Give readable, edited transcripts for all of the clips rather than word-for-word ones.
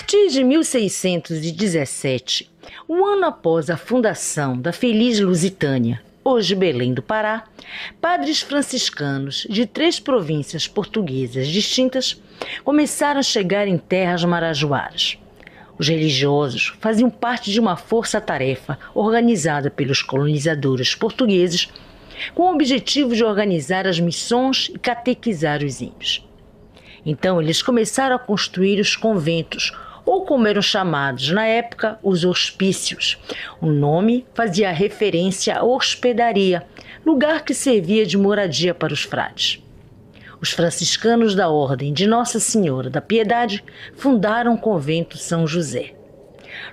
partir de 1617, um ano após a fundação da Feliz Lusitânia, hoje Belém do Pará, padres franciscanos de 3 províncias portuguesas distintas começaram a chegar em terras marajoaras. Os religiosos faziam parte de uma força-tarefa organizada pelos colonizadores portugueses com o objetivo de organizar as missões e catequizar os índios. Então eles começaram a construir os conventos, ou como eram chamados na época, os hospícios. O nome fazia referência à hospedaria, lugar que servia de moradia para os frades. Os franciscanos da Ordem de Nossa Senhora da Piedade fundaram o convento São José.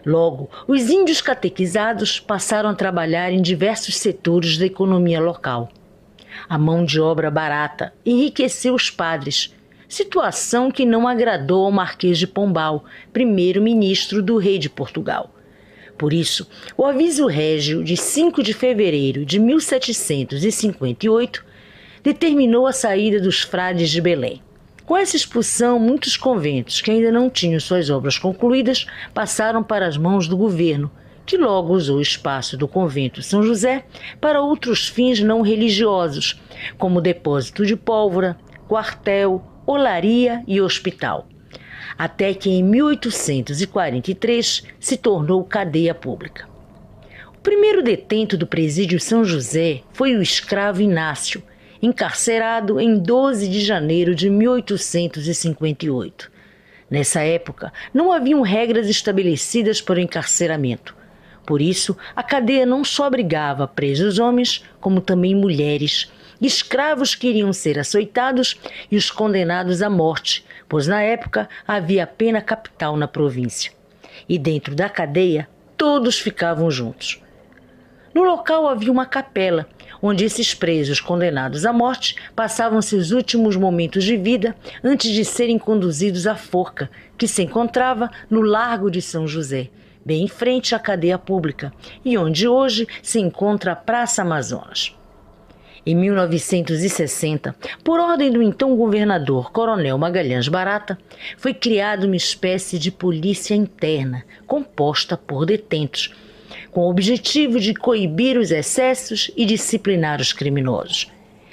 Logo, os índios catequizados passaram a trabalhar em diversos setores da economia local. A mão de obra barata enriqueceu os padres, situação que não agradou ao Marquês de Pombal, primeiro-ministro do rei de Portugal. Por isso, o aviso régio de 5 de fevereiro de 1758 determinou a saída dos frades de Belém. Com essa expulsão, muitos conventos que ainda não tinham suas obras concluídas passaram para as mãos do governo, que logo usou o espaço do convento São José para outros fins não religiosos, como depósito de pólvora, quartel, olaria e hospital, até que em 1843 se tornou cadeia pública. O primeiro detento do presídio São José foi o escravo Inácio, encarcerado em 12 de janeiro de 1858. Nessa época, não haviam regras estabelecidas para o encarceramento. Por isso, a cadeia não só abrigava presos homens, como também mulheres, escravos que iriam ser açoitados e os condenados à morte, pois na época havia pena capital na província. E dentro da cadeia, todos ficavam juntos. No local havia uma capela, onde esses presos condenados à morte passavam seus últimos momentos de vida antes de serem conduzidos à forca, que se encontrava no Largo de São José, bem em frente à cadeia pública, e onde hoje se encontra a Praça Amazonas. Em 1960, por ordem do então governador Coronel Magalhães Barata, foi criada uma espécie de polícia interna, composta por detentos, com o objetivo de coibir os excessos e disciplinar os criminosos,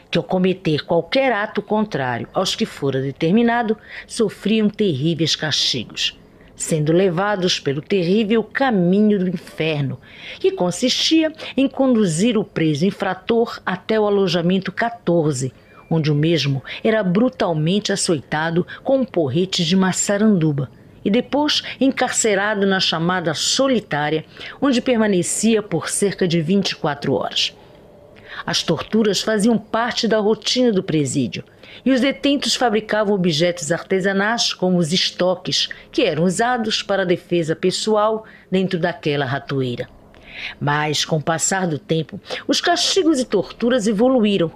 que ao cometer qualquer ato contrário aos que fora determinado, sofriam terríveis castigos, sendo levados pelo terrível caminho do inferno, que consistia em conduzir o preso infrator até o alojamento 14, onde o mesmo era brutalmente açoitado com um porrete de maçaranduba, e depois encarcerado na chamada solitária, onde permanecia por cerca de 24 horas. As torturas faziam parte da rotina do presídio, e os detentos fabricavam objetos artesanais como os estoques, que eram usados para a defesa pessoal dentro daquela ratoeira. Mas, com o passar do tempo, os castigos e torturas evoluíram,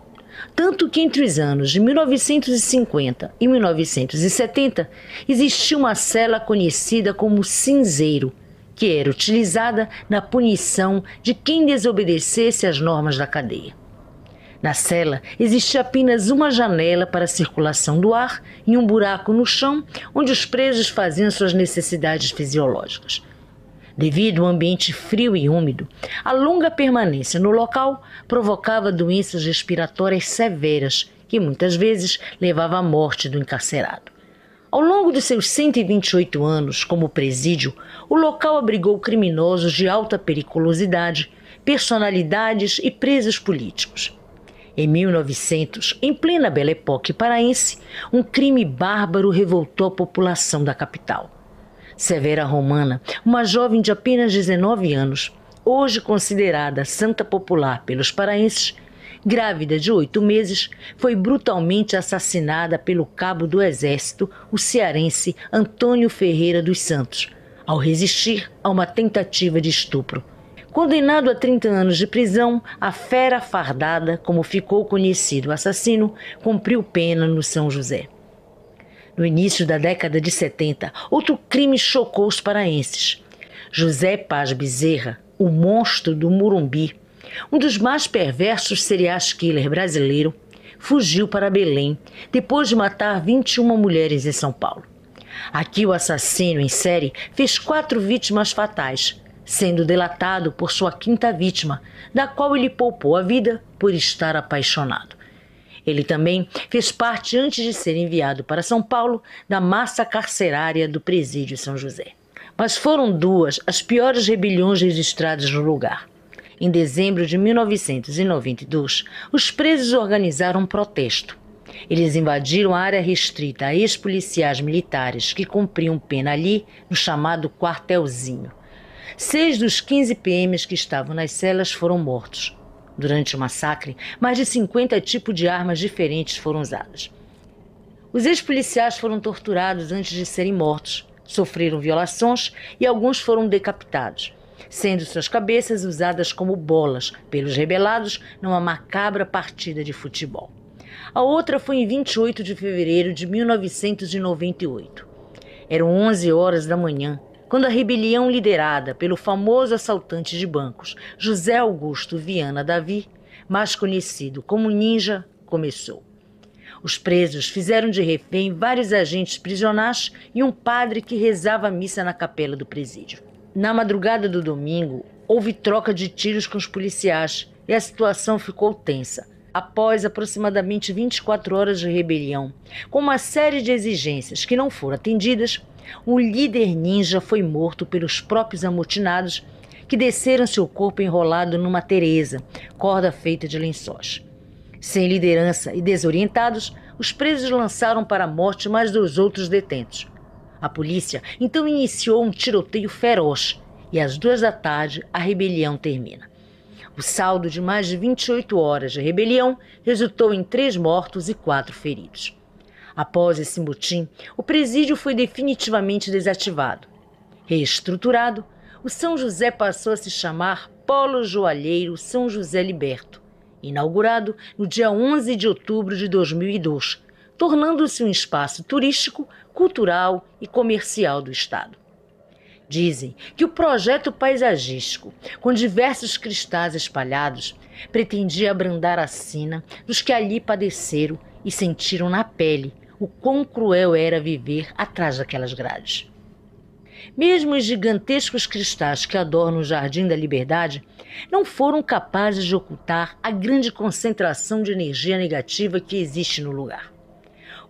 tanto que entre os anos de 1950 e 1970 existia uma cela conhecida como cinzeiro, que era utilizada na punição de quem desobedecesse às normas da cadeia. Na cela existia apenas uma janela para a circulação do ar e um buraco no chão onde os presos faziam suas necessidades fisiológicas. Devido ao ambiente frio e úmido, a longa permanência no local provocava doenças respiratórias severas, que muitas vezes levava à morte do encarcerado. Ao longo de seus 128 anos como presídio, o local abrigou criminosos de alta periculosidade, personalidades e presos políticos. Em 1900, em plena Belle Époque paraense, um crime bárbaro revoltou a população da capital. Severa Romana, uma jovem de apenas 19 anos, hoje considerada santa popular pelos paraenses, grávida de 8 meses, foi brutalmente assassinada pelo cabo do Exército, o cearense Antônio Ferreira dos Santos, ao resistir a uma tentativa de estupro. Condenado a 30 anos de prisão, a fera fardada, como ficou conhecido o assassino, cumpriu pena no São José. No início da década de 70, outro crime chocou os paraenses. José Paz Bezerra, o monstro do Murumbi, um dos mais perversos serial killer brasileiro, fugiu para Belém depois de matar 21 mulheres em São Paulo. Aqui o assassino em série fez 4 vítimas fatais, sendo delatado por sua 5ª vítima, da qual ele poupou a vida por estar apaixonado. Ele também fez parte, antes de ser enviado para São Paulo, da massa carcerária do Presídio São José. Mas foram 2 as piores rebeliões registradas no lugar. Em dezembro de 1992, os presos organizaram um protesto. Eles invadiram a área restrita a ex-policiais militares que cumpriam pena ali, no chamado quartelzinho. 6 dos 15 PMs que estavam nas celas foram mortos. Durante o massacre, mais de 50 tipos de armas diferentes foram usadas. Os ex-policiais foram torturados antes de serem mortos, sofreram violações e alguns foram decapitados, sendo suas cabeças usadas como bolas pelos rebelados numa macabra partida de futebol. A outra foi em 28 de fevereiro de 1998. Eram 11 horas da manhã, quando a rebelião liderada pelo famoso assaltante de bancos José Augusto Viana Davi, mais conhecido como Ninja, começou. Os presos fizeram de refém vários agentes prisionais e um padre que rezava a missa na capela do presídio. Na madrugada do domingo, houve troca de tiros com os policiais e a situação ficou tensa. Após aproximadamente 24 horas de rebelião, com uma série de exigências que não foram atendidas, o líder ninja foi morto pelos próprios amotinados, que desceram seu corpo enrolado numa teresa, corda feita de lençóis. Sem liderança e desorientados, os presos lançaram para a morte mais 2 outros detentos. A polícia então iniciou um tiroteio feroz e às 2 da tarde a rebelião termina. O saldo de mais de 28 horas de rebelião resultou em 3 mortos e 4 feridos. Após esse motim, o presídio foi definitivamente desativado. Reestruturado, o São José passou a se chamar Polo Joalheiro São José Liberto, inaugurado no dia 11 de outubro de 2002, tornando-se um espaço turístico, cultural e comercial do estado. Dizem que o projeto paisagístico, com diversos cristais espalhados, pretendia abrandar a sina dos que ali padeceram e sentiram na pele o quão cruel era viver atrás daquelas grades. Mesmo os gigantescos cristais que adornam o Jardim da Liberdade não foram capazes de ocultar a grande concentração de energia negativa que existe no lugar.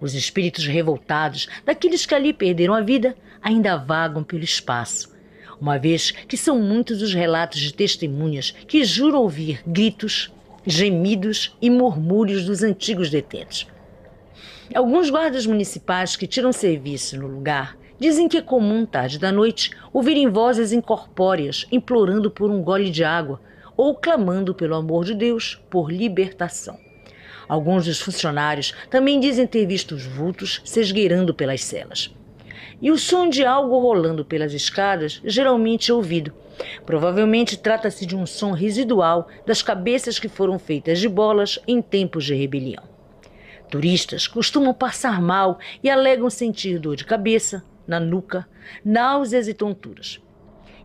Os espíritos revoltados daqueles que ali perderam a vida ainda vagam pelo espaço, uma vez que são muitos os relatos de testemunhas que juram ouvir gritos, gemidos e murmúrios dos antigos detentos. Alguns guardas municipais que tiram serviço no lugar dizem que é comum, tarde da noite, ouvirem vozes incorpóreas implorando por um gole de água ou clamando pelo amor de Deus por libertação. Alguns dos funcionários também dizem ter visto os vultos se esgueirando pelas celas. E o som de algo rolando pelas escadas geralmente é ouvido. Provavelmente trata-se de um som residual das cabeças que foram feitas de bolas em tempos de rebelião. Turistas costumam passar mal e alegam sentir dor de cabeça, na nuca, náuseas e tonturas.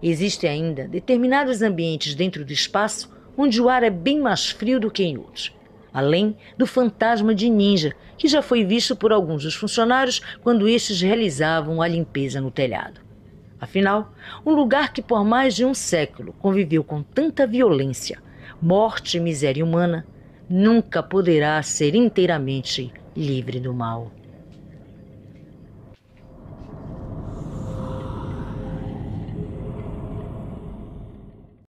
Existem ainda determinados ambientes dentro do espaço onde o ar é bem mais frio do que em outros, além do fantasma de Ninja, que já foi visto por alguns dos funcionários quando estes realizavam a limpeza no telhado. Afinal, um lugar que por mais de um século conviveu com tanta violência, morte e miséria humana, nunca poderá ser inteiramente livre do mal.